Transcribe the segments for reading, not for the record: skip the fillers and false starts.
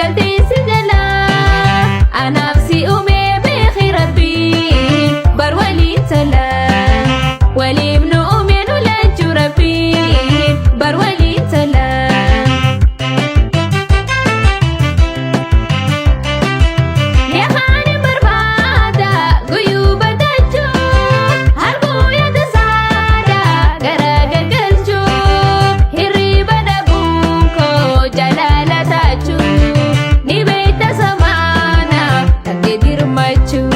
galtee si jala anaaf si uume beeki rabbiin bar waliin tala waliif nu uume nu lachuu rabbiin bar waliin tala. Yaakaani barbaada guyyuu badachuu harbuu yaada saada gara galgalchuu hirriba dhabuun koo jalaala taachuu ni beekta samaana takkee dirmachuu.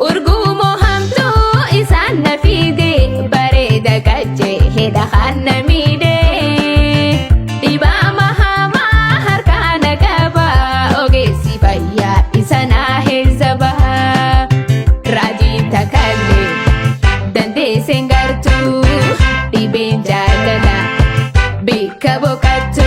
Urgumoo hamtuu isaan na fiide bareeda gajjee hidha kan na miidhe dhibaama hamaa harkaana qaba ogeessi fayyaa isa naa heessa baha raajiin takkallee dandeesseen gartuu dhibeen jaalala bikka boqattu.